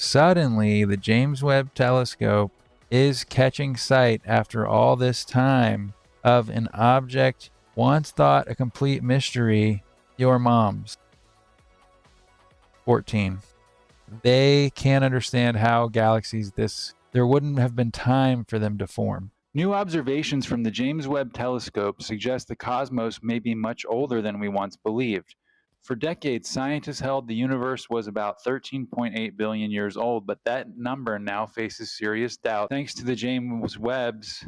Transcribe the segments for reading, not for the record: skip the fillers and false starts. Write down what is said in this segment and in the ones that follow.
suddenly the James Webb telescope is catching sight after all this time of an object once thought a complete mystery, your mom's. 14. They can't understand how galaxies there wouldn't have been time for them to form. New observations from the James Webb telescope suggest the cosmos may be much older than we once believed. For decades, scientists held the universe was about 13.8 billion years old, but that number now faces serious doubt thanks to the James Webb's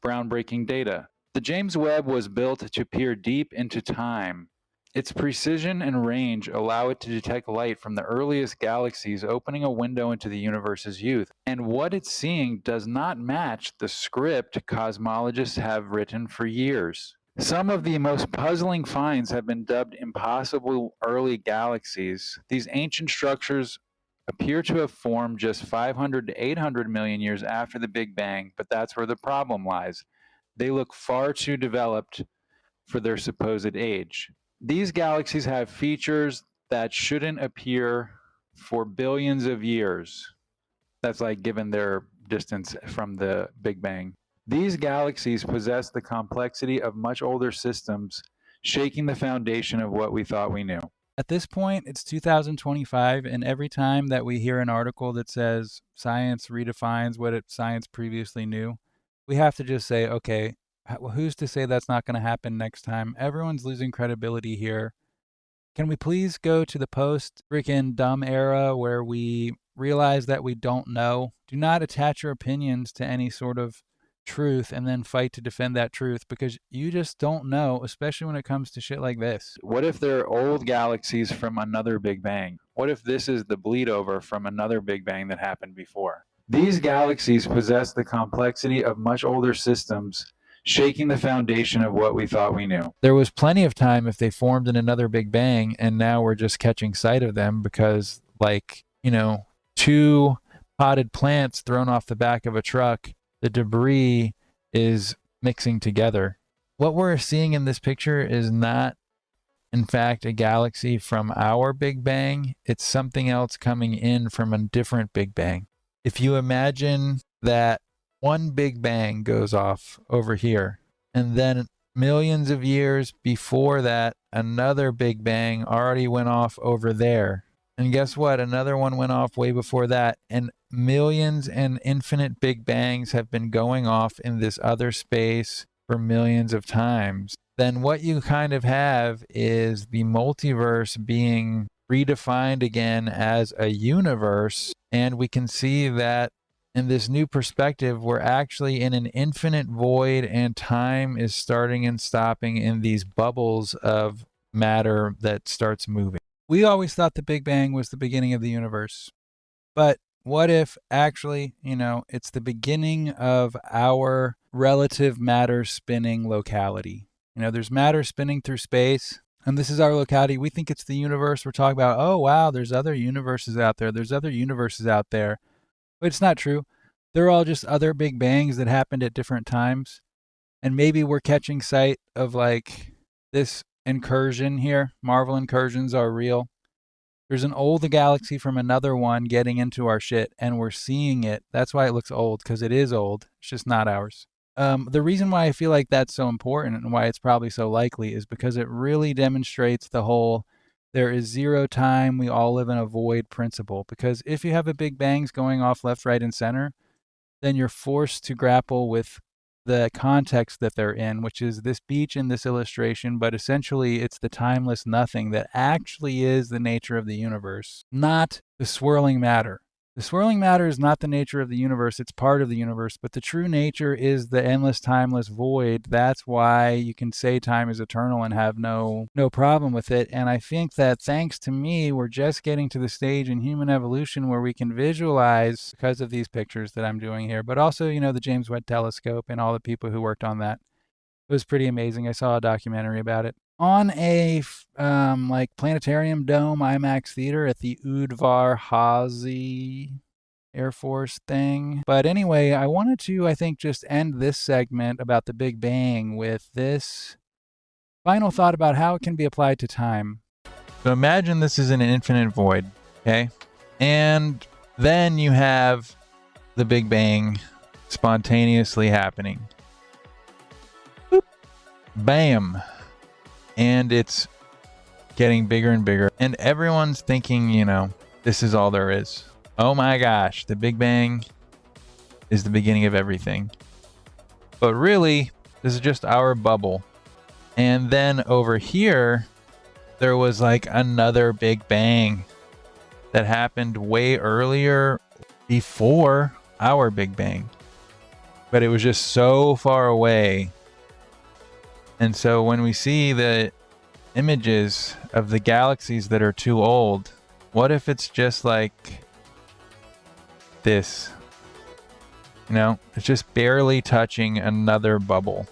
groundbreaking data. The James Webb was built to peer deep into time. Its precision and range allow it to detect light from the earliest galaxies, opening a window into the universe's youth. And what it's seeing does not match the script cosmologists have written for years. Some of the most puzzling finds have been dubbed impossible early galaxies. These ancient structures appear to have formed just 500 to 800 million years after the Big Bang, but that's where the problem lies. They look far too developed for their supposed age. These galaxies have features that shouldn't appear for billions of years. That's like given their distance from the Big Bang. These galaxies possess the complexity of much older systems, shaking the foundation of what we thought we knew. At this point, it's 2025, and every time that we hear an article that says science redefines what science previously knew, we have to just say, okay, who's to say that's not going to happen next time? Everyone's losing credibility here. Can we please go to the post-freaking dumb era where we realize that we don't know? Do not attach your opinions to any sort of truth and then fight to defend that truth, because you just don't know, especially when it comes to shit like this. What if they're old galaxies from another Big Bang? What if this is the bleed over from another Big Bang that happened before? These galaxies possess the complexity of much older systems, shaking the foundation of what we thought we knew. There was plenty of time if they formed in another Big Bang, and now we're just catching sight of them because, like, two potted plants thrown off the back of a truck, the debris is mixing together. What we're seeing in this picture is not, in fact, a galaxy from our Big Bang. It's something else coming in from a different Big Bang. If you imagine that one Big Bang goes off over here, and then millions of years before that, another Big Bang already went off over there. And guess what? Another one went off way before that. And millions and infinite Big Bangs have been going off in this other space for millions of times. Then what you kind of have is the multiverse being redefined again as a universe. And we can see that in this new perspective, we're actually in an infinite void, and time is starting and stopping in these bubbles of matter that starts moving. We always thought the Big Bang was the beginning of the universe. But what if actually, it's the beginning of our relative matter spinning locality? There's matter spinning through space, and this is our locality. We think it's the universe. We're talking about, oh, wow, there's other universes out there. There's other universes out there. But it's not true. They're all just other Big Bangs that happened at different times. And maybe we're catching sight of like this incursion here. Marvel incursions are real. There's an old galaxy from another one getting into our shit, and we're seeing it. That's why it looks old, because it is old. It's just not ours. The reason why I feel like that's so important and why it's probably so likely is because it really demonstrates the whole there is zero time, we all live in a void principle. Because if you have a Big Bangs going off left, right, and center, then you're forced to grapple with the context that they're in, which is this beach in this illustration, but essentially it's the timeless nothing that actually is the nature of the universe, not the swirling matter. The swirling matter is not the nature of the universe, it's part of the universe, but the true nature is the endless, timeless void. That's why you can say time is eternal and have no problem with it. And I think that thanks to me, we're just getting to the stage in human evolution where we can visualize, because of these pictures that I'm doing here, but also, the James Webb telescope and all the people who worked on that. It was pretty amazing. I saw a documentary about it on a planetarium dome IMAX theater at the Udvar Hazy Air Force thing. But anyway, I wanted to, I think, just end this segment about the Big Bang with this final thought about how it can be applied to time. So imagine this is an infinite void, okay? And Then you have the Big Bang spontaneously happening. Boop. Bam. And it's getting bigger and bigger. And everyone's thinking, this is all there is. Oh my gosh, the Big Bang is the beginning of everything. But really, this is just our bubble. And then over here, there was like another Big Bang that happened way earlier before our Big Bang. But it was just so far away. And so when we see the images of the galaxies that are too old, what if it's just like this? It's just barely touching another bubble.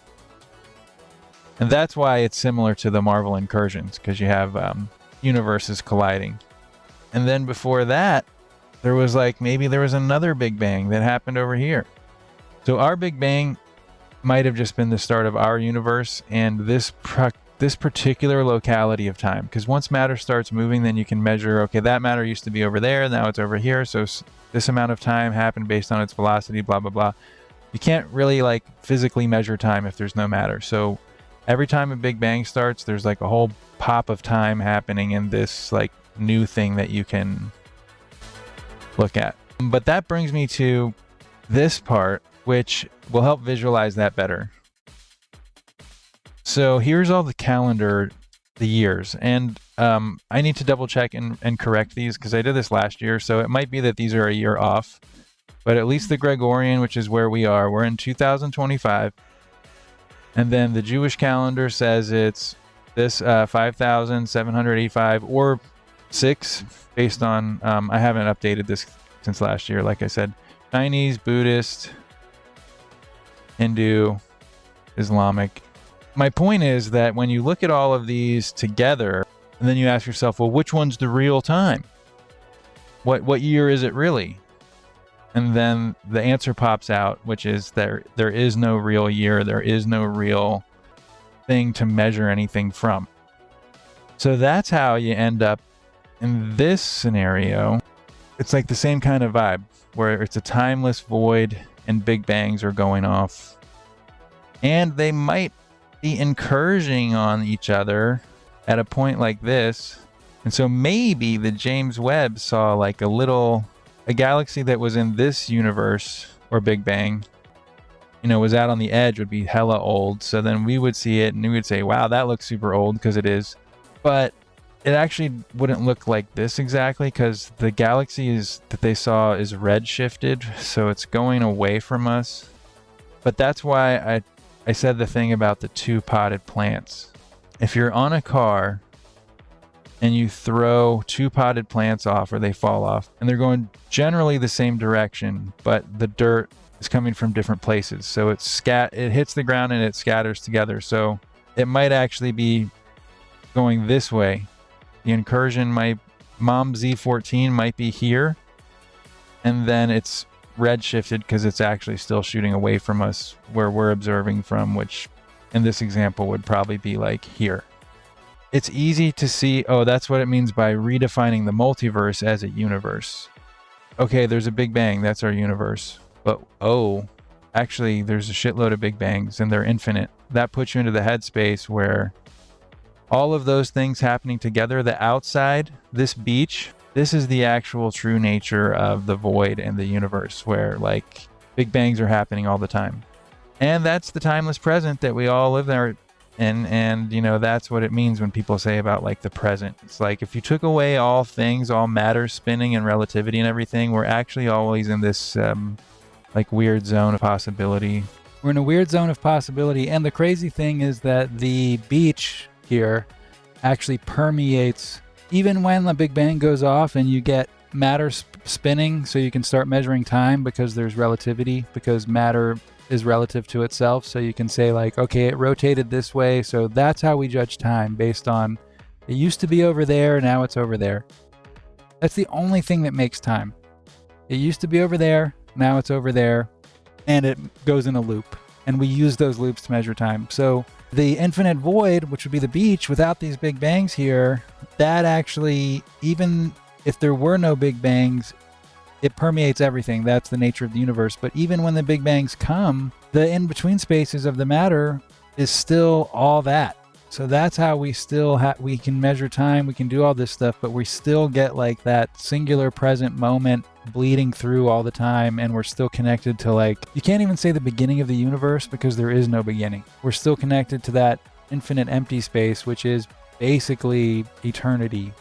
And that's why it's similar to the Marvel incursions, because you have universes colliding. And then before that, there was maybe there was another Big Bang that happened over here. So our Big Bang might have just been the start of our universe and this particular locality of time. Because once matter starts moving, then you can measure, okay, that matter used to be over there, now it's over here. So this amount of time happened based on its velocity, blah, blah, blah. You can't really physically measure time if there's no matter. So every time a Big Bang starts, there's a whole pop of time happening in this new thing that you can look at. But that brings me to this part, which will help visualize that better. So here's all the calendar, the years, and I need to double check and correct these because I did this last year. So it might be that these are a year off, but at least the Gregorian, which is where we're in 2025. And then the Jewish calendar says it's this 5,785 or 6 based on, I haven't updated this since last year, like I said. Chinese, Buddhist, Hindu, Islamic. My point is that when you look at all of these together, and then you ask yourself, well, which one's the real time? What year is it really? And then the answer pops out, which is there is no real year. There is no real thing to measure anything from. So that's how you end up in this scenario. It's the same kind of vibe where it's a timeless void and Big Bangs are going off. And they might be incursioning on each other at a point like this. And so maybe the James Webb saw a galaxy that was in this universe or Big Bang, was out on the edge, would be hella old. So then we would see it and we would say, wow, that looks super old, because it is. But it actually wouldn't look like this exactly, because the galaxy that they saw is red shifted. So it's going away from us. But that's why I said the thing about the 2 potted plants. If you're on a car and you throw 2 potted plants off, or they fall off, and they're going generally the same direction, but the dirt is coming from different places. So it hits the ground and it scatters together. So it might actually be going this way. The incursion Mom Z14 might be here, and then it's red shifted because it's actually still shooting away from us where we're observing from, which in this example would probably be here. It's easy to see, oh, that's what it means by redefining the multiverse as a universe. Okay, there's a Big Bang, that's our universe. But actually there's a shitload of Big Bangs and they're infinite. That puts you into the headspace where all of those things happening together, the outside, this beach, this is the actual true nature of the void and the universe, where Big Bangs are happening all the time. And that's the timeless present that we all live there in. And that's what it means when people say about the present. It's if you took away all things, all matter spinning and relativity and everything, we're actually always in this weird zone of possibility. We're in a weird zone of possibility. And the crazy thing is that the beach here actually permeates even when the Big Bang goes off and you get matter spinning, so you can start measuring time because there's relativity, because matter is relative to itself. So you can say okay, it rotated this way. So that's how we judge time, based on it used to be over there, now it's over there. That's the only thing that makes time. It used to be over there, now it's over there, and it goes in a loop. And we use those loops to measure time. So the infinite void, which would be the beach without these Big Bangs here, that actually, even if there were no Big Bangs, it permeates everything. That's the nature of the universe. But even when the big bangs come, the in-between spaces of the matter is still all that. So that's how we still we can measure time, we can do all this stuff, but we still get like that singular present moment bleeding through all the time, and we're still connected to, like, you can't even say the beginning of the universe because there is no beginning. We're still connected to that infinite empty space, which is basically eternity.